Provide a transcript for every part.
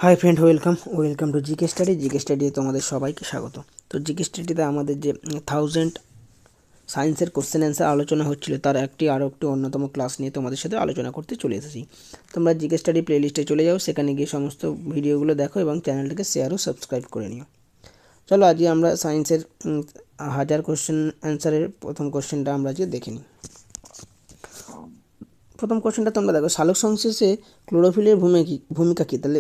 Hi friend, welcome to GK study তোমাদের সবাইকে স্বাগত। তো জিকে স্টাডিতে আমাদের যে 1000 সায়েন্সের কোশ্চেন অ্যান্সার আলোচনা হচ্ছিল তার আরও একটি অন্যতম ক্লাস নিয়ে তোমাদের সাথে আলোচনা করতে চলে এসেছি। তোমরা জিকে স্টাডি প্লেলিস্টে চলে যাও, সেখানে গিয়ে সমস্ত ভিডিওগুলো দেখো এবং চ্যানেলটাকে শেয়ার ও সাবস্ক্রাইব করে নিও। চলো আজকে আমরা সায়েন্সের 1000 কোশ্চেন অ্যান্সারের প্রথম কোশ্চেনটা আমরা আজকে দেখে নিই। প্রথম কোশ্চেনটা তোমরা দেখো, সালোক সংশ্লেষে ক্লোরোফিলের ভূমিকা কী? তাহলে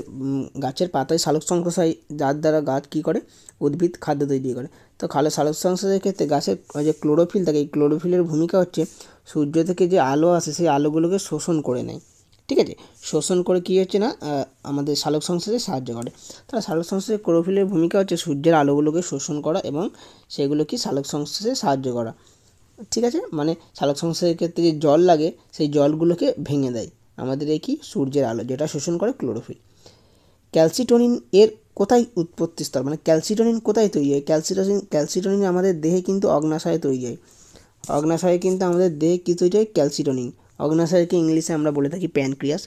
গাছের পাতায় সালোক সংশ্লেষ হয়, যার দ্বারা গাছ কী করে? উদ্ভিদ খাদ্য তৈরি করে। তো সালোক সংশ্লেষের ক্ষেত্রে গাছের যে ক্লোরোফিল থাকে, এই ক্লোরোফিলের ভূমিকা হচ্ছে সূর্য থেকে যে আলো আসে সেই আলোগুলোকে শোষণ করে নেয়। ঠিক আছে, শোষণ করে কী হচ্ছে না আমাদের সালোক সংশ্লেষে সাহায্য করে। তাহলে সালোক সংশ্লেষে ক্লোরোফিলের ভূমিকা হচ্ছে সূর্যের আলোগুলোকে শোষণ করা এবং সেগুলো কি সালোক সংশ্লেষে সাহায্য করা। ঠিক আছে, মানে সালোক সংশ্লেষের ক্ষেত্রে যে জল লাগে সেই জলগুলোকে ভেঙে দেয় আমাদের এই কি সূর্যের আলো, যেটা শোষণ করে ক্লোরোফিল। ক্যালসিটোনিন এর কোথায় উৎপত্তি স্থল, মানে ক্যালসিটোনিন কোথায় তৈরি হয়? ক্যালসিটোনিন আমাদের দেহে কিন্তু অগ্নাশয়ে তৈরি হয়। অগ্নাশয়ে কিন্তু আমাদের দেহে কী তৈরি হয়? ক্যালসিটোনিন। অগ্নাশয়কে ইংলিশে আমরা বলে থাকি প্যানক্রিয়াস।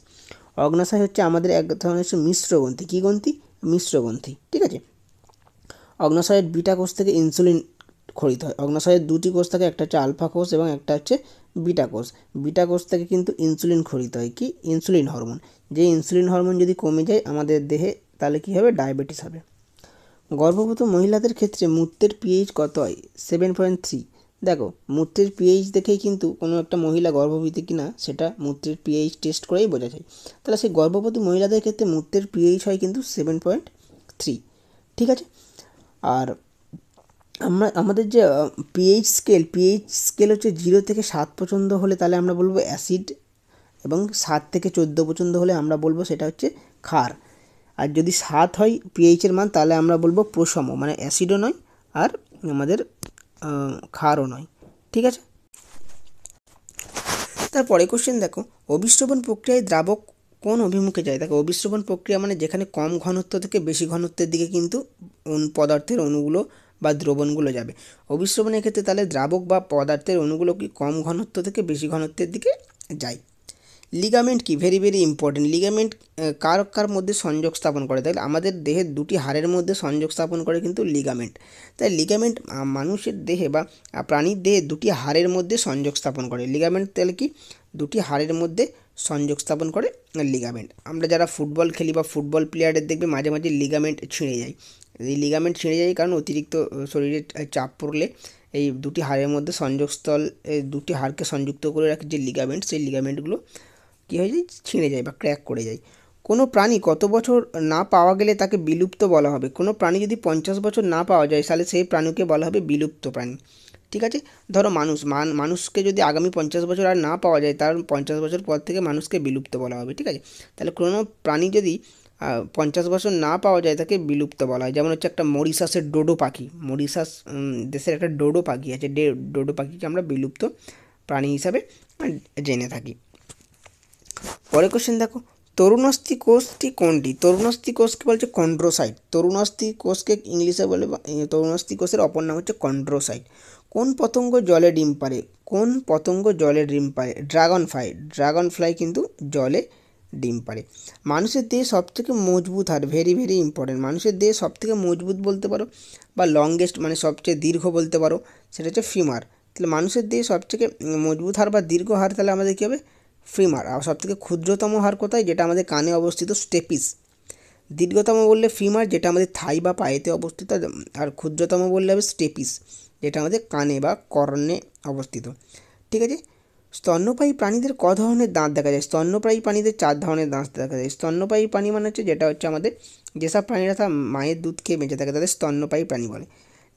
অগ্নাশয় হচ্ছে আমাদের এক ধরনের মিশ্র গ্রন্থি। কী গ্রন্থি? মিশ্র গ্রন্থি। ঠিক আছে, অগ্নাশয়ের বিটা কোষ থেকে ইনসুলিন খরিত হয়। অগ্নাশয়ের দুটি কোষ থাকে, একটা হচ্ছে আলফা কোষ এবং একটা হচ্ছে বিটা কোষ। বিটা কোষ থেকে কিন্তু ইনসুলিন খরিত হয়, কি? Insulin hormone. যে ইনসুলিন হরমোন যদি কমে যায় আমাদের দেহে, তাহলে কী হবে? ডায়াবেটিস হবে। গর্ভবতী মহিলাদের ক্ষেত্রে মূত্রের পিএইচ কত হয়? 7.3। দেখো, মূত্রের পিএইচ দেখেই কিন্তু কোনো একটা মহিলা গর্ভবতী কিনা সেটা মূত্রের পিএইচ টেস্ট করেই বোঝা যায়। তাহলে সেই গর্ভবতী মহিলাদের ক্ষেত্রে মূত্রের পিএইচ হয় কিন্তু 7.3। ঠিক আছে, আর আমাদের যে পিএইচ স্কেল হচ্ছে 0 থেকে 7 পর্যন্ত হলে তাহলে আমরা বলবো অ্যাসিড, এবং 7 থেকে 14 পর্যন্ত হলে আমরা বলবো সেটা হচ্ছে ক্ষার। আর যদি 7 হয় পিএইচের মান, তাহলে আমরা বলবো প্রশম, মানে অ্যাসিডও নয় আর আমাদের ক্ষারও নয়। ঠিক আছে, তারপরে কোশ্চেন দেখো, অভিস্রবণ প্রক্রিয়ায় দ্রাবক কোন অভিমুখে যায়? দেখো, অভিস্রবণ প্রক্রিয়া মানে যেখানে কম ঘনত্ব থেকে বেশি ঘনত্বের দিকে কিন্তু পদার্থের অণুগুলো বা দ্রবণগুলো যাবে। অভিস্রবণের ক্ষেত্রে তাহলে দ্রাবক বা পদার্থের অণুগুলো কি কম ঘনত্ব থেকে বেশি ঘনত্বের দিকে যায়। লিগামেন্ট কি? Very very important. লিগামেন্ট কার কার মধ্যে সংযোগ স্থাপন করে? তাহলে আমাদের দেহের দুটি হাড়ের মধ্যে সংযোগ স্থাপন করে কিন্তু লিগামেন্ট। তাই লিগামেন্ট মানুষের দেহে বা প্রাণীর দেহে দুটি হাড়ের মধ্যে সংযোগ স্থাপন করে। লিগামেন্ট তাহলে কি? দুটি হাড়ের মধ্যে সংযোগ স্থাপন করে লিগামেন্ট। আমরা যারা ফুটবল খেলি বা ফুটবল প্লেয়ারের দেখবে মাঝে মাঝে লিগামেন্ট ছিঁড়ে যায়। এই লিগামেন্ট ছিঁড়ে যায় কারণ অতিরিক্ত শরীরে চাপ পড়লে এই দুটি হাড়ের মধ্যে সংযোগস্থল, দুটি হাড়কে সংযুক্ত করে রাখে যে লিগামেন্ট, সেই লিগামেন্টগুলো কী হয়ে যায়? ছিঁড়ে যায় বা ক্র্যাক করে যায়। কোনো প্রাণী কত বছর না পাওয়া গেলে তাকে বিলুপ্ত বলা হবে? কোনো প্রাণী যদি 50 বছর না পাওয়া যায় তাহলে সেই প্রাণীকে বলা হবে বিলুপ্ত প্রাণী। ঠিক আছে, ধরো মানুষকে যদি আগামী 50 বছর আর না পাওয়া যায়, তার 50 বছর পর থেকে মানুষকে বিলুপ্ত বলা হবে। ঠিক আছে, তাহলে কোনো প্রাণী যদি 50 বছর না পাওয়া যায় তাকে বিলুপ্ত বলা হয়। যেমন হচ্ছে একটা মরিশাসের ডোডো পাখি, মরিশাস দেশের একটা ডোডো পাখি আছে, ডোডো পাখিকে আমরা বিলুপ্ত প্রাণী হিসাবে জেনে থাকি। পরের কোশ্চেন দেখো, তরুণাস্থি কোষটি কোনটি? তরুণাস্থি কোষকে বলছে কন্ড্রোসাইট। তরুণাস্থি কোষকে ইংলিশে বলে, তরুণাস্থি কোষের অপর নাম হচ্ছে কন্ড্রোসাইট। কোন পতঙ্গ জলে ডিম পারে? কোন পতঙ্গ জলে ডিম পারে? ড্রাগন ফ্লাই কিন্তু জলে ডিম পারে। মানুষের দেহে সবথেকে মজবুত হাড়, ভেরি ভেরি ইম্পর্টেন্ট। মানুষের দেহে সবথেকে মজবুত বলতে পারো বা লংগেস্ট মানে সবচেয়ে দীর্ঘ বলতে পারো, সেটা হচ্ছে ফিমার। তাহলে মানুষের দেহে সবথেকে মজবুত হাড় বা দীর্ঘ হাড় তাহলে আমাদের কী হবে? ফিমার। আর সবথেকে ক্ষুদ্রতম হাড় কোথায়? যেটা আমাদের কানে অবস্থিত, স্টেপিস। দীর্ঘতম বললে ফিমার, যেটা আমাদের থাই বা পায়েতে অবস্থিত, আর ক্ষুদ্রতম বললে হবে স্টেপিস, যেটা আমাদের কানে বা কর্ণে অবস্থিত। ঠিক আছে, স্তন্যপায়ী প্রাণীদের ক ধরনের দাঁত দেখা যায়? স্তন্যপায়ী প্রাণীদের 4 ধরনের দাঁত দেখা যায়। স্তন্যপায়ী প্রাণী মানে হচ্ছে যেটা হচ্ছে আমাদের যেসব প্রাণীরা তার মায়ের দুধ খেয়ে বেঁচে থাকে তাদের স্তন্যপায়ী প্রাণী বলে।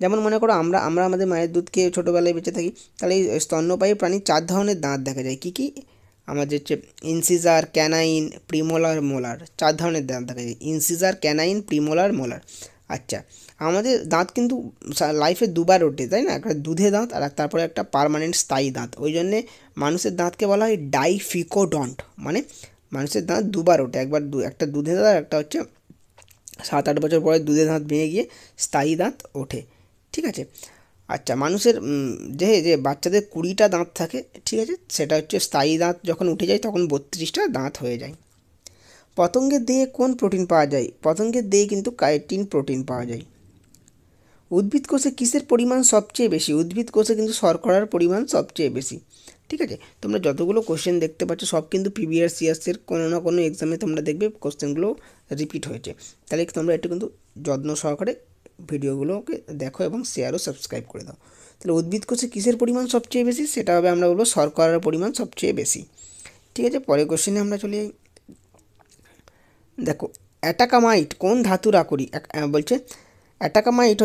যেমন মনে করো আমরা আমাদের মায়ের দুধ খেয়ে ছোটোবেলায় বেঁচে থাকি, তাহলে এই স্তন্যপায়ী প্রাণীর 4 ধরনের দাঁত দেখা যায়। কী কী? আমাদের হচ্ছে ইনসিজার, ক্যানাইন, প্রিমোলার, মোলার। 4 ধরনের দাঁত দেখা যায়, ইনসিজার, ক্যানাইন, প্রিমোলার, মোলার। আচ্ছা, আমাদের দাঁত কিন্তু লাইফে দুবার ওঠে, তাই না? একটা দুধে দাঁত আর তারপরে একটা পার্মানেন্ট স্থায়ী দাঁত। ওই জন্যে মানুষের দাঁতকে বলা হয় ডাইফিকোডন্ট, মানে মানুষের দাঁত দুবার ওঠে, একটা দুধে দাঁত আর একটা হচ্ছে 7-8 বছর পরে দুধে দাঁত ভেঙে গিয়ে স্থায়ী দাঁত ওঠে। ঠিক আছে, আচ্ছা, মানুষের যে বাচ্চাদের 20টা দাঁত থাকে, ঠিক আছে, সেটা হচ্ছে স্থায়ী দাঁত যখন উঠে যায় তখন 32টা দাঁত হয়ে যায়। পতঙ্গের দেহে কোন প্রোটিন পাওয়া যায়? পতঙ্গের দেহে কিন্তু কাইটিন প্রোটিন পাওয়া যায়। উদ্ভিদ কোষে কিসের পরিমাণ সবচেয়ে বেশি? উদ্ভিদ কোষে কিন্তু শর্করার পরিমাণ সবচেয়ে বেশি। ঠিক আছে, তোমরা যতগুলো কোশ্চেন দেখতে পাচ্ছ সব কিন্তু প্রিভিয়াস ইয়ার্সের কোনো না কোনো এক্সামে তোমরা দেখবে কোশ্চেনগুলো রিপিট হয়েছে। তাহলে তোমরা একটু কিন্তু যত্ন সহকারে ভিডিওগুলোকে দেখো এবং শেয়ার ও সাবস্ক্রাইব করে দাও। তাহলে উদ্ভিদ কোষে কিসের পরিমাণ সবচেয়ে বেশি? সেটা হবে আমরা বলবো শর্করার পরিমাণ সবচেয়ে বেশি। ঠিক আছে, পরের কোশ্চেনে আমরা চলে যাই। দেখো, অ্যাটাকামাইট কোন ধাতুর আকরিক? বলছে অ্যাটাকামাইট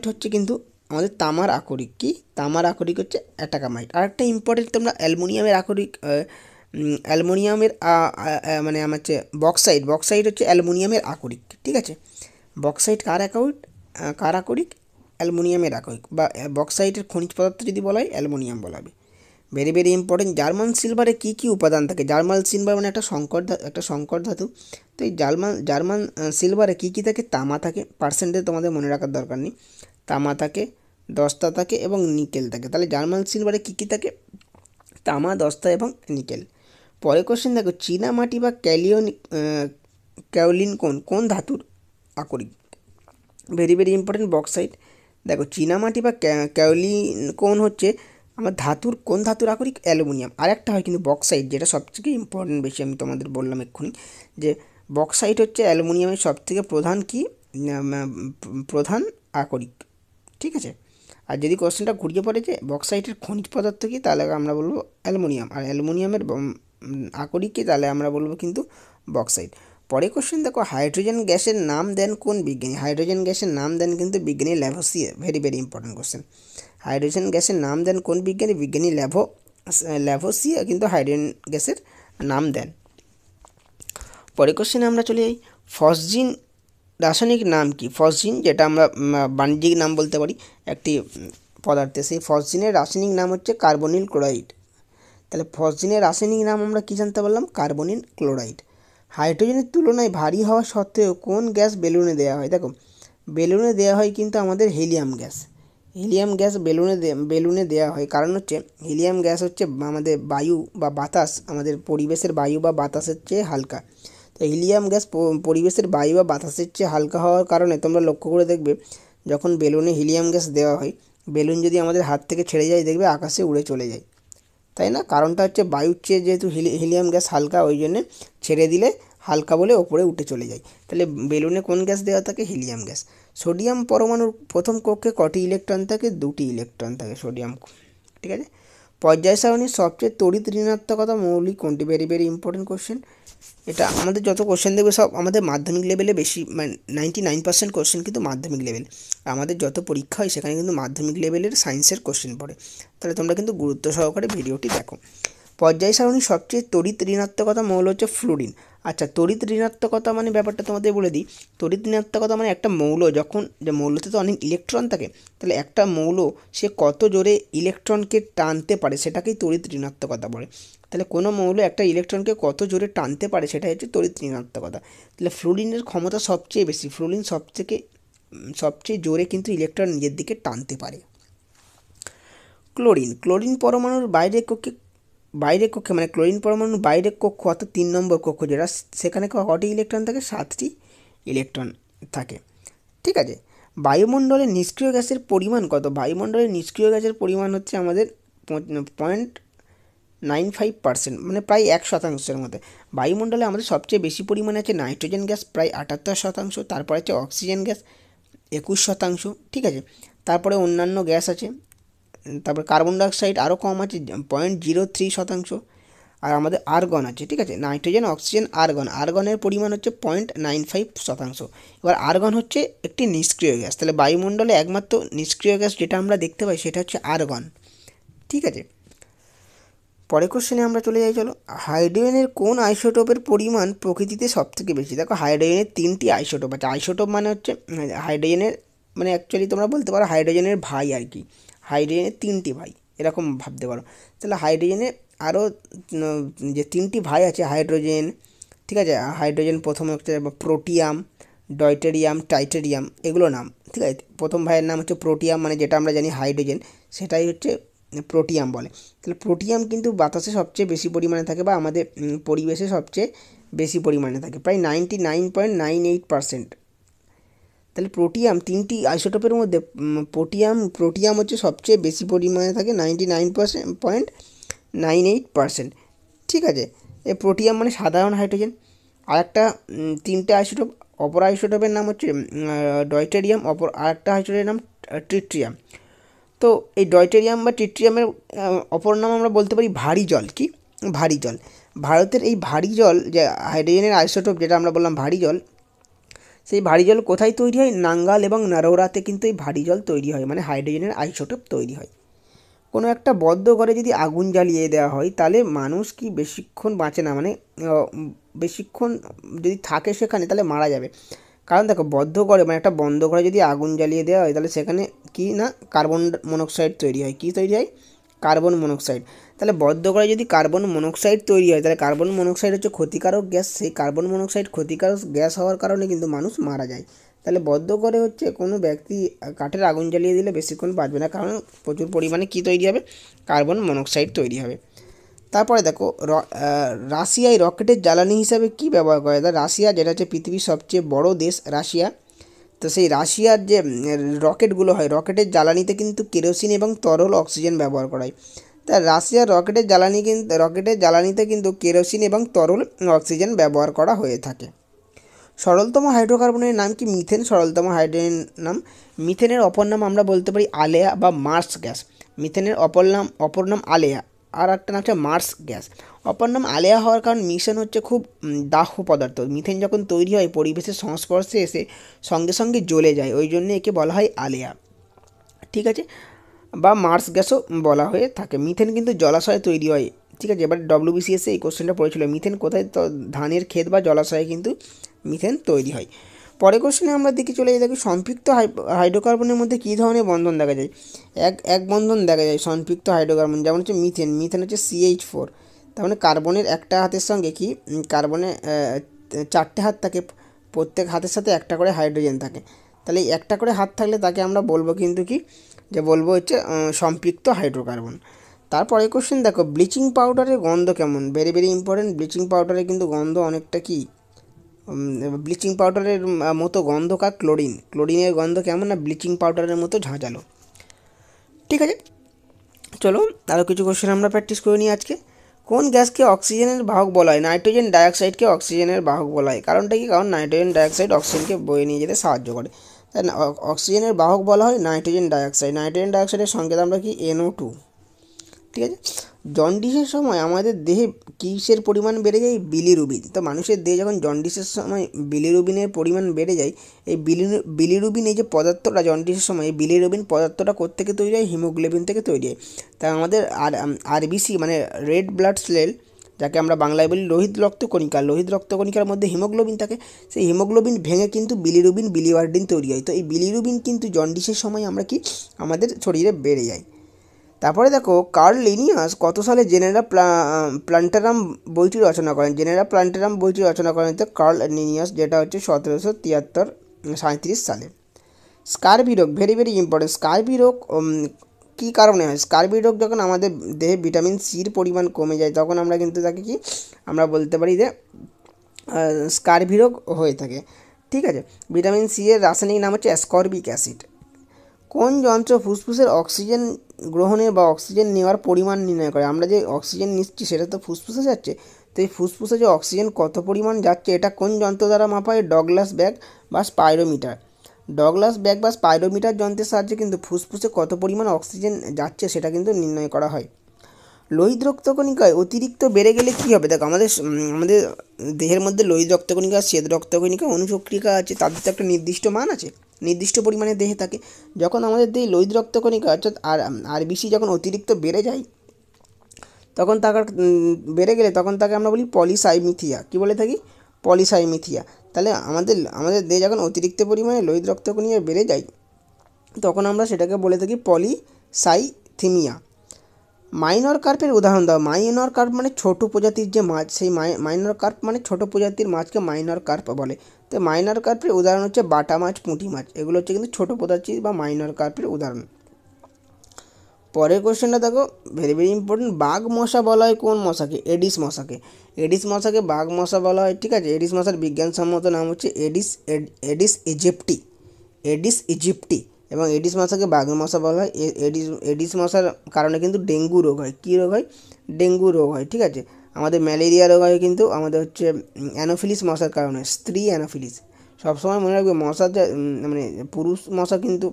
হচ্ছে কিন্তু আমাদের তামার আকরিক। কি তামার আকরিক হচ্ছে অ্যাটাকামাইট। আর একটা ইম্পর্টেন্ট, তোমরা অ্যালুমিনিয়ামের আকরিক, অ্যালুমিনিয়ামের মানে আমার হচ্ছে বক্সাইট হচ্ছে অ্যালুমিনিয়ামের আকরিক। ঠিক আছে, বক্সাইট কার আকরিক? অ্যালুমিনিয়ামের আকরিক। বা বক্সাইটের খনিজ পদার্থ যদি বলা হয় অ্যালুমিনিয়াম বলা হবে। Very very important. জার্মান সিলভারে কী কী উপাদান থাকে? জার্মান সিলভার মানে একটা সংকর ধাতু। তো এই জার্মান সিলভারে কী কী থাকে? তামা থাকে, পার্সেন্টেজ তোমাদের মনে রাখার দরকার নেই। তামা থাকে, দস্তা থাকে এবং নিকেল থাকে। তাহলে জার্মান সিলভারে কী কী থাকে? তামা, দস্তা এবং নিকেল। পরের কোশ্চেন দেখো, চীনামাটি বা ক্যাওলিন কোন ধাতুর আকরিক? Very very important, bauxite. দেখো, চীনামাটি বা ক্যাওলিন হচ্ছে আমার কোন ধাতুর আকরিক? অ্যালুমিনিয়াম। আর একটা হয় কিন্তু বক্সাইট, যেটা সবথেকে ইম্পর্টেন্ট বেশি, আমি তোমাদের বললাম এক্ষুনি যে বক্সাইট হচ্ছে অ্যালুমিনিয়ামের সবথেকে প্রধান আকরিক। ঠিক আছে, আর যদি কোশ্চেনটা ঘুরিয়ে পড়ে যে বক্সাইটের খনিজ পদার্থ কী, তাহলে আমরা বলবো অ্যালুমিনিয়াম। আর অ্যালুমিনিয়ামের আকরিক কী, তাহলে আমরা বলবো কিন্তু বক্সাইট। পরে কোশ্চেন দেখো, হাইড্রোজেন গ্যাসের নাম দেন কোন বিজ্ঞানী? হাইড্রোজেন গ্যাসের নাম দেন কিন্তু বিজ্ঞানী Lavoisier. Very very important question. Hydrogen গ্যাসের নাম দেন কোন বিজ্ঞানী? বিজ্ঞানী ল্যাভোসিয়ে কিন্তু হাইড্রোজেন গ্যাসের নাম দেন। পরের কোশ্চেনে আমরা চলে যাই। ফসজিন রাসায়নিক নাম কি? ফসজিন, যেটা আমরা বাণিজ্যিক নাম বলতে পারি একটি পদার্থে, সেই ফসজিনের রাসায়নিক নাম হচ্ছে কার্বনিল ক্লোরাইড। তাহলে ফসজিনের রাসায়নিক নাম আমরা কী জানতে পারলাম? Carbonyl chloride. হাইড্রোজেনের তুলনায় ভারী হওয়া সত্ত্বেও কোন গ্যাস বেলুনে দেওয়া হয়? দেখো, বেলুনে দেওয়া হয় কিন্তু আমাদের হিলিয়াম গ্যাস। হিলিয়াম গ্যাস বেলুনে দেওয়া হয়, কারণ হচ্ছে হিলিয়াম গ্যাস হচ্ছে আমাদের বায়ু বা বাতাস, আমাদের পরিবেশের বায়ু বা বাতাসের চেয়ে হালকা। তো হিলিয়াম গ্যাস পরিবেশের বায়ু বা বাতাসের চেয়ে হালকা হওয়ার কারণে তোমরা লক্ষ্য করে দেখবে, যখন বেলুনে হিলিয়াম গ্যাস দেওয়া হয়, বেলুন যদি আমাদের হাত থেকে ছেড়ে যায় দেখবে আকাশে উড়ে চলে যায়, তাই না? কারণটা হচ্ছে বায়ুর চেয়ে যেহেতু হিলিয়াম গ্যাস হালকা, ওই জন্যে ছেড়ে দিলে হালকা বলে ওপরে উঠে চলে যায়। তাহলে বেলুনে কোন গ্যাস দেওয়া থাকে? Helium gas. সোডিয়াম পরমাণুর প্রথম কক্ষে কটি ইলেকট্রন থাকে? 2টি ইলেকট্রন থাকে সোডিয়াম। ঠিক আছে, পর্যায় সারণীর সবচেয়ে তড়িৎ ঋণাত্মকতা মৌলিক কোনটি? Very very important question. এটা আমাদের যত কোশ্চেন দেখবে সব আমাদের মাধ্যমিক লেভেলে বেশি, মানে 99% কোশ্চেন কিন্তু মাধ্যমিক লেভেল। আমাদের যত পরীক্ষা হয় সেখানে কিন্তু মাধ্যমিক লেভেলের সায়েন্সের কোশ্চেন পড়ে। তাহলে তোমরা কিন্তু গুরুত্ব সহকারে ভিডিওটি দেখো। পর্যায় সারণীর সবচেয়ে তড়িৎ ঋণাত্মকতা মৌল হচ্ছে ফ্লুরিন। আচ্ছা, তড়িৎ ঋণাত্মকতা মানে ব্যাপারটা তোমাদের বলে দিই। তড়িৎ ঋণাত্মকতা মানে একটা মৌল যখন, যে মৌলতে তো অনেক ইলেকট্রন থাকে, তাহলে একটা মৌল সে কত জোরে ইলেকট্রনকে টানতে পারে সেটাকেই তড়িৎ ঋণাত্মকতা বলে। তাহলে কোনো মৌল একটা ইলেকট্রনকে কত জোরে টানতে পারে সেটা হচ্ছে তড়িৎ ঋণাত্মকতা। তাহলে ফ্লুরিনের ক্ষমতা সবচেয়ে বেশি। ফ্লুরিন সবচেয়ে জোরে কিন্তু ইলেকট্রন নিজের দিকে টানতে পারে। ক্লোরিন পরমাণুর বাইরের কক্ষে মানে ক্লোরিন পরমাণুর বাইরের কক্ষ অর্থাৎ 3 নম্বর কক্ষ যেটা, সেখানে কটি ইলেকট্রন থাকে? 7টি ইলেকট্রন থাকে। ঠিক আছে, বায়ুমণ্ডলের নিষ্ক্রিয় গ্যাসের পরিমাণ কত? বায়ুমণ্ডলের নিষ্ক্রিয় গ্যাসের পরিমাণ হচ্ছে আমাদের 0.95%, মানে প্রায় 1%-এর মধ্যে। বায়ুমণ্ডলে আমাদের সবচেয়ে বেশি পরিমাণে আছে নাইট্রোজেন গ্যাস প্রায় 78%, তারপরে আছে অক্সিজেন গ্যাস 21%। ঠিক আছে, তারপরে অন্যান্য গ্যাস আছে, তারপর কার্বন ডাইঅক্সাইড আরও কম আছে 0.03%, আর আমাদের আর্গন আছে। ঠিক আছে, নাইট্রোজেন, অক্সিজেন, আর্গনের পরিমাণ হচ্ছে 0.95%। এবার আর্গন হচ্ছে একটি নিষ্ক্রিয় গ্যাস। তাহলে বায়ুমণ্ডলে একমাত্র নিষ্ক্রিয় গ্যাস যেটা আমরা দেখতে পাই সেটা হচ্ছে আর্গন। ঠিক আছে, পরের কোশ্চেনে আমরা চলে যাই। চলো, হাইড্রোজেনের কোন আইসোটোপের পরিমাণ প্রকৃতিতে সবথেকে বেশি? দেখো, হাইড্রোজেনের 3টি আইসোটোপ আছে। আইসোটোপ মানে হচ্ছে হাইড্রোজেনের, মানে অ্যাকচুয়ালি তোমরা বলতে পারো হাইড্রোজেনের ভাই আর কি। হাইড্রোজেনের 3টি ভাই এরকম ভাবতে পারো। তাহলে হাইড্রোজেনের আরও যে 3টি ভাই আছে হাইড্রোজেন। ঠিক আছে, হাইড্রোজেন প্রথমে হচ্ছে প্রোটিয়াম, ডয়টেরিয়াম, টাইটেরিয়াম, এগুলো নাম। ঠিক আছে, প্রথম ভাইয়ের নাম হচ্ছে প্রোটিয়াম, মানে যেটা আমরা জানি হাইড্রোজেন, সেটাই হচ্ছে প্রোটিয়াম বলে। তাহলে প্রোটিয়াম কিন্তু বাতাসে সবচেয়ে বেশি পরিমাণে থাকে বা আমাদের পরিবেশে সবচেয়ে বেশি পরিমাণে থাকে, প্রায় 99.98%। তাহলে প্রোটিয়াম তিনটি আইসোটোপের মধ্যে প্রোটিয়াম হচ্ছে সবচেয়ে বেশি পরিমাণে থাকে 99.98%। ঠিক আছে, এই প্রোটিয়াম মানে সাধারণ হাইড্রোজেন। আর একটা তিনটে আইসোটোপ, অপর আইসোটোপের নাম হচ্ছে ডয়টেরিয়াম, অপর আরেকটা আইসোটোপের নাম ট্রিটিয়াম। তো এই ডয়টেরিয়াম বা ট্রিটিয়ামের অপর নাম আমরা বলতে পারি ভারী জল। কি ভারী জল? ভারতের এই ভারী জল যে হাইড্রোজেনের আইসোটোপ যেটা আমরা বললাম ভারী জল, সেই ভারী জল কোথায় তৈরি হয়? নাঙ্গাল এবং নারৌরাতে কিন্তু এই ভারী জল তৈরি হয়, মানে হাইড্রোজেনের আইসোটোপ তৈরি হয়। কোনো একটা বদ্ধ ঘরে যদি আগুন জ্বালিয়ে দেওয়া হয় তাহলে মানুষ কি বেশিক্ষণ বাঁচে না, মানে বেশিক্ষণ যদি থাকে সেখানে তাহলে মারা যাবে। কারণ দেখো, বদ্ধ ঘরে মানে একটা বন্ধ ঘরে যদি আগুন জ্বালিয়ে দেওয়া হয় তাহলে সেখানে কি না কার্বন মনোক্সাইড তৈরি হয়। কি তৈরি হয়? Carbon monoxide. তাহলে বদ্ধ ঘরে যদি কার্বন মনোক্সাইড তৈরি হয় তাহলে কার্বন মনোক্সাইড হচ্ছে ক্ষতিকারক গ্যাস। সেই কার্বন মনোক্সাইড ক্ষতিকারক গ্যাস হওয়ার কারণে কিন্তু মানুষ মারা যায়। তাহলে বদ্ধ ঘরে হচ্ছে কোনো ব্যক্তি কাঠের আগুন জ্বালিয়ে দিলে বেশিক্ষণ বাঁচবে না, কারণ প্রচুর পরিমাণে কী তৈরি হবে? কার্বন মনোক্সাইড তৈরি হবে। তারপরে দেখো, রাশিয়ায় রকেটের জ্বালানি হিসাবে কি ব্যবহার করে? রাশিয়া যেটা হচ্ছে পৃথিবীর সবচেয়ে বড় দেশ রাশিয়া, তো সেই রাশিয়ার যে রকেটগুলো হয়, রকেটের জ্বালানিতে কিন্তু কেরোসিন এবং তরল অক্সিজেন ব্যবহার করা হয়। তা রাশিয়ার রকেটের জ্বালানিতে কিন্তু কেরোসিন এবং তরল অক্সিজেন ব্যবহার করা হয়ে থাকে। সরলতম হাইড্রোকার্বনের নাম কি? মিথেন সরলতম হাইড্রোজেন নাম। মিথেনের অপর নাম আমরা বলতে পারি আলেয়া বা মার্স গ্যাস। মিথেনের অপর নাম আলেয়া, আর একটা নাম হচ্ছে মার্স গ্যাস। অপর নাম আলেয়া হওয়ার কারণ মিথেন হচ্ছে খুব দাহ্য পদার্থ। মিথেন যখন তৈরি হয় পরিবেশের সংস্পর্শে এসে সঙ্গে সঙ্গে জ্বলে যায়, ওই জন্য একে বলা হয় আলেয়া। ঠিক আছে, বা মার্স গ্যাসও বলা হয়ে থাকে। মিথেন কিন্তু জলাশয়ে তৈরি হয়। ঠিক আছে, এবার ডব্লিউবিসিএসে এই কোশ্চেনটা পড়েছিল, মিথেন কোথায়? তো ধানের ক্ষেত বা জলাশয়ে কিন্তু মিথেন তৈরি হয়। পরের কোশ্চেনে আমরা চলে যাই, দেখি সম্পৃক্ত হাইড্রোকার্বনের মধ্যে কী ধরনের বন্ধন দেখা যায়? এক বন্ধন দেখা যায় সম্পৃক্ত হাইড্রোকার্বন, যেমন হচ্ছে মিথেন হচ্ছে CH4। তার মানে কার্বনের একটা হাতের সঙ্গে কি কার্বনের চারটে হাত থাকে, প্রত্যেক হাতের সাথে একটা করে হাইড্রোজেন থাকে। তাহলে একটা করে হাত থাকলে তাকে আমরা বলবো কিন্তু কি, যে বলবো হচ্ছে সম্পৃক্ত হাইড্রোকার্বন। তারপরে কোশ্চেন দেখো, ব্লিচিং পাউডারের গন্ধ কেমন? Very very important. ব্লিচিং পাউডারের কিন্তু গন্ধ অনেকটা কি ব্লিচিং পাউডারের মতো গন্ধ কার? ক্লোরিনের গন্ধ কেমন? না ব্লিচিং পাউডারের মতো ঝাঁঝালো। ঠিক আছে, চলো আরও কিছু কোশ্চেন আমরা প্র্যাকটিস করে নিই আজকে। কোন গ্যাসকে অক্সিজেনের বাহক বলা হয়? নাইট্রোজেন ডাইঅক্সাইডকে অক্সিজেনের বাহক বলা হয়। কারণটা কি? কারণ নাইট্রোজেন ডাইঅক্সাইড অক্সিজেনকে বয়ে নিয়ে যেতে সাহায্য করে, তাই অক্সিজেনের বাহক বলা হয় নাইট্রোজেন ডাইঅক্সাইড। নাইট্রোজেন ডাইঅক্সাইডের সংকেত আমরা কি? NO2। ঠিক আছে, জন্ডিসের সময় আমাদের দেহে কিসের পরিমাণ বেড়ে যায়? বিলিরুবিন। তো মানুষের দেহে যখন জন্ডিসের সময় বিলিরুবিনের পরিমাণ বেড়ে যায়, এই বিলিরুবিন এই যে পদার্থটা জন্ডিসের সময়, এই বিলিরুবিন পদার্থটা কোত্থেকে তৈরি হয়? হিমোগ্লোবিন থেকে তৈরি হয়। তাই আমাদের আরবিসি মানে রেড ব্লাড সেল, যাকে আমরা বাংলায় বলি লোহিত রক্তকণিকা, লোহিত রক্তকণিকার মধ্যে হিমোগ্লোবিন থাকে। সেই হিমোগ্লোবিন ভেঙে কিন্তু বিলিরুবিন তৈরি হয়। তো এই বিলিরুবিন কিন্তু জন্ডিসের সময় আমরা কি আমাদের শরীরে বেড়ে যায়। তারপরে দেখো, কার্ল লিনিয়াস কত সালে জেনেরা প্লান্টারাম বইটি রচনা করেন? জেনেরা প্লান্টারাম বইটি রচনা করেন তো কার্ল লিনিয়াস, যেটা হচ্ছে 1737 সালে। স্কারভি রোগ, ভেরি ভেরি ইম্পর্টেন্ট। স্কারভি রোগ কী কারণে হয়? স্কারভি রোগ যখন আমাদের দেহে ভিটামিন সির পরিমাণ কমে যায় তখন আমরা কিন্তু তাকে কি আমরা বলতে পারি যে স্কারভি রোগ হয়ে থাকে। ঠিক আছে, ভিটামিন সি এর রাসায়নিক নাম হচ্ছে অ্যাসকর্বিক অ্যাসিড। কোন যন্ত্র ফুসফুসের অক্সিজেন গ্রহণের বা অক্সিজেন নেওয়ার পরিমাণ নির্ণয় করে? আমরা যে অক্সিজেন নিচ্ছি সেটা তো ফুসফুসে যাচ্ছে, তো এই ফুসফুসে যে অক্সিজেন কত পরিমাণ যাচ্ছে এটা কোন যন্ত্র দ্বারা মাপা হয়? ডগলাস ব্যাগ বা স্পাইরোমিটার। ডগলাস ব্যাগ বা স্পাইরোমিটার যন্ত্রের সাহায্যে কিন্তু ফুসফুসে কত পরিমাণ অক্সিজেন যাচ্ছে সেটা কিন্তু নির্ণয় করা হয়। লোহিত রক্তকণিকায় অতিরিক্ত বেড়ে গেলে কী হবে? দেখো, আমাদের দেহের মধ্যে লোহিত রক্তকণিকা, শ্বেত রক্তকণিকা, অনুচক্রিকা আছে, তাদের তো একটা নির্দিষ্ট মান আছে, নির্দিষ্ট পরিমাণে দেহে থাকে। যখন আমাদের দেহে লোহিত রক্তকণিকা অর্থাৎ আরবিসি যখন অতিরিক্ত বেড়ে যায় তখন তখন তাকে আমরা বলি পলিসাইমিথিয়া। কী বলে থাকি? পলিসাইমিথিয়া। তাহলে আমাদের দেহে যখন অতিরিক্ত পরিমাণে লোহিত রক্তকণিকা বেড়ে যায় তখন আমরা সেটাকে বলে থাকি পলিসাইথিমিয়া। মাইনর কার্পের উদাহরণ দাও। মাইনর কার্প মানে ছোট প্রজাতির যে মাছ, সেই মাইনর কার্প মানে ছোট প্রজাতির মাছকে মাইনর কার্প বলে। তো মাইনর কার্পের উদাহরণ হচ্ছে বাটা মাছ, পুঁটি মাছ, এগুলো হচ্ছে কিন্তু ছোট প্রজাতির বা মাইনর কার্পের উদাহরণ। পরের কোশ্চেনটা দেখো, ভেরি ভেরি ইম্পর্টেন্ট। বাঘ মশা বলা হয় কোন মশাকে? এডিস মশাকে। এডিস মশাকে বাঘ মশা বলা হয়, ঠিক আছে। এডিস মশার বিজ্ঞানসম্মত নাম হচ্ছে এডিস ইজিপ্টি। Aedes aegypti. এবং এডিস মশাকে বাঘ মশা বলা হয়। এডিস মশার কারণে কিন্তু ডেঙ্গু রোগ হয়। কী রোগ হয়? ডেঙ্গু রোগ হয়, ঠিক আছে। আমাদের ম্যালেরিয়া রোগ হয় কিন্তু আমাদের হচ্ছে অ্যানোফিলিস মশার কারণে, স্ত্রী অ্যানোফিলিস। সবসময় মনে রাখবে, মশা যে মানে পুরুষ মশা কিন্তু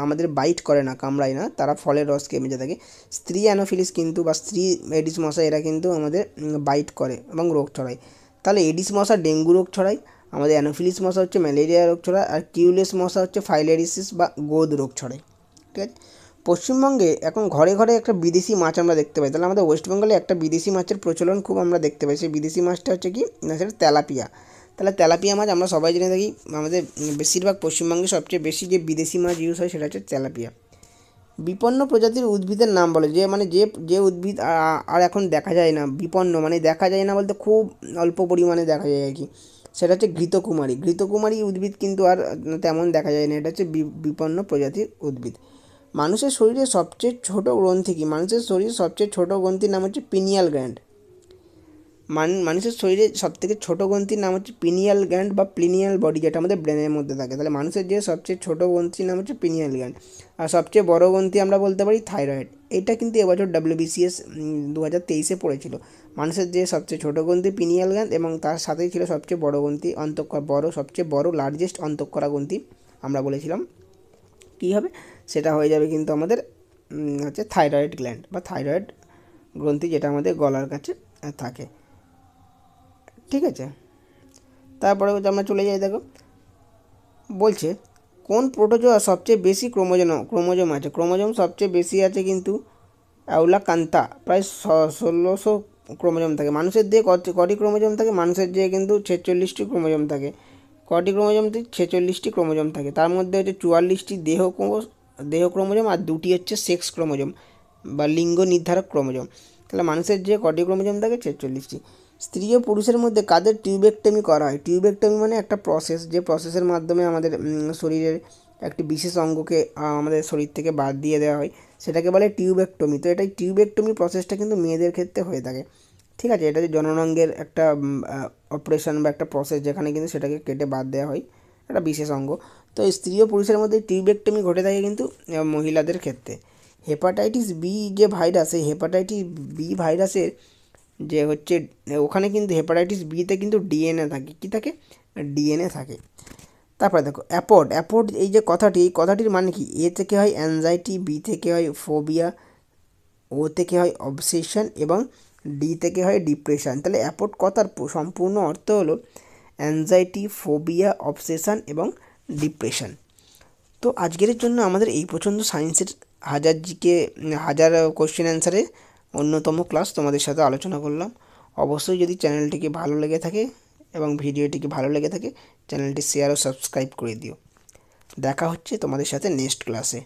আমাদের বাইট করে না, কামড়ায় না, তারা ফলের রস খেয়ে বেঁচে থাকে। স্ত্রী অ্যানোফিলিস কিন্তু বা স্ত্রী এডিস মশা এরা কিন্তু আমাদের বাইট করে এবং রোগ ছড়ায়। তাহলে এডিস মশা ডেঙ্গু রোগ ছড়ায়, আমাদের অ্যানোফিলিস মশা হচ্ছে ম্যালেরিয়া রোগ ছড়ায়, আর কিউলেস মশা হচ্ছে ফাইলেরিসিস বা গোদ রোগ ছড়ায়, ঠিক আছে। পশ্চিমবঙ্গে এখন ঘরে ঘরে একটা বিদেশি মাছ আমরা দেখতে পাই। তাহলে আমাদের ওয়েস্ট বেঙ্গলে একটা বিদেশি মাছের প্রচলন খুব আমরা দেখতে পাই। সেই বিদেশি মাছটা হচ্ছে কি না, সেটা তেলাপিয়া। তাহলে তেলাপিয়া মাছ আমরা সবাই জেনে থাকি। আমাদের বেশিরভাগ পশ্চিমবঙ্গে সবচেয়ে বেশি যে বিদেশি মাছ ইউজ হয় সেটা হচ্ছে তেলাপিয়া। বিপন্ন প্রজাতির উদ্ভিদের নাম বলে, যে মানে যে উদ্ভিদ আর এখন দেখা যায় না। বিপন্ন মানে দেখা যায় না বলতে খুব অল্প পরিমাণে দেখা যায় আর কি। সেটা হচ্ছে ঘৃতকুমারী। ঘৃতকুমারী উদ্ভিদ কিন্তু আর তেমন দেখা যায় না। এটা হচ্ছে বিপন্ন প্রজাতির উদ্ভিদ। মানুষের শরীরে সবচেয়ে ছোট গ্রন্থি কি? মানুষের শরীরে সবচেয়ে ছোট গ্রন্থির নাম হচ্ছে পিনিয়াল গ্ল্যান্ড। মানুষের শরীরে সবথেকে ছোটো গ্রন্থির নাম হচ্ছে পিনিয়াল গ্ল্যান্ড বা পিনিয়াল বডি, যেটা আমাদের ব্রেনের মধ্যে থাকে। তাহলে মানুষের যে সবচেয়ে ছোটো গ্রন্থির নাম হচ্ছে পিনিয়াল গ্ল্যান্ড। আর সবচেয়ে বড় গ্রন্থি আমরা বলতে পারি থাইরয়েড। এটা কিন্তু এবছর WBCS 2023-এ পড়েছিল। মানুষের যে সবচেয়ে ছোটো গ্রন্থি পিনিয়াল গ্ল্যান্ড, এবং তার সাথেই ছিল সবচেয়ে বড় গ্রন্থি সবচেয়ে বড় লার্জেস্ট অন্তঃক্ষরা গ্রন্থি আমরা বলেছিলাম। কী হবে? সেটা হয়ে যাবে কিন্তু আমাদের হচ্ছে থাইরয়েড গ্ল্যান্ড বা থাইরয়েড গ্রন্থি, যেটা আমাদের গলার কাছে থাকে, ঠিক আছে। তারপরে আমরা চলে যাই, দেখো বলছে কোন প্রোটোজোয়া সবচেয়ে বেশি ক্রোমোজোম আছে? ক্রোমোজোম সবচেয়ে বেশি আছে কিন্তু অ্যাউলাকান্থা, প্রায় 1600 ক্রোমোজোম থাকে। মানুষের দেহে কটি ক্রোমোজোম থাকে? মানুষের দেহে কিন্তু 46টি ক্রোমোজোম থাকে। কটি ক্রোমোজোম? 46টি ক্রোমোজোম থাকে। তার মধ্যে হচ্ছে 44টি দেহ ক্রোমোজোম আর 2টি হচ্ছে সেক্স ক্রোমোজোম বা লিঙ্গ নির্ধারক ক্রোমোজোম। তাহলে মানুষের যে কটি ক্রোমোজোম থাকে? 46টি। স্ত্রী ও পুরুষের মধ্যে কাদের টিউবেক্টমি করা হয়? টিউবেক্টমি মানে একটা প্রসেস, যে প্রসেসের মাধ্যমে আমাদের শরীরের একটি বিশেষ অঙ্গকে আমাদের শরীর থেকে বাদ দিয়ে দেওয়া হয়, সেটাকে বলে টিউবেক্টমি। তো এটাই টিউবেক্টমি প্রসেসটা কিন্তু মেয়েদের ক্ষেত্রে হয়ে থাকে, ঠিক আছে। এটা যে জননাঙ্গের একটা অপারেশন বা একটা প্রসেস, যেখানে কিন্তু সেটাকে কেটে বাদ দেওয়া হয় একটা বিশেষ অঙ্গ। তো স্ত্রী ও পুরুষের মধ্যে টিউবেক্টমি ঘটে থাকে কিন্তু মহিলাদের ক্ষেত্রে। হেপাটাইটিস বি যে ভাইরাস, সেই হেপাটাইটিস বি ভাইরাসের যে হচ্ছে ওখানে কিন্তু হেপাটাইটিস বিতে কিন্তু ডিএনএ থাকে। কী থাকে? ডিএনএ থাকে। তারপরে দেখো অ্যাপোড এই যে কথাটি, এই কথাটির মানে কি? এ থেকে হয় অ্যাংজাইটি, বি থেকে হয় ফোবিয়া, ও থেকে হয় অবসেশন এবং ডি থেকে হয় ডিপ্রেশন। তাহলে অ্যাপোড কথার সম্পূর্ণ অর্থ হলো অ্যাংজাইটি, ফোবিয়া, অবসেশন এবং ডিপ্রেশন। তো আজকের জন্য আমাদের এই পর্যন্ত সায়েন্সের হাজার কোশ্চেন অ্যান্সারে অন্যতম ক্লাস তোমাদের সাথে আলোচনা করলাম। অবশ্যই যদি চ্যানেলটিকে ভালো লেগে থাকে এবং ভিডিওটিকে ভালো লেগে থাকে, চ্যানেলটি শেয়ার ও সাবস্ক্রাইব করে দিও। দেখা হচ্ছে তোমাদের সাথে নেক্সট ক্লাসে।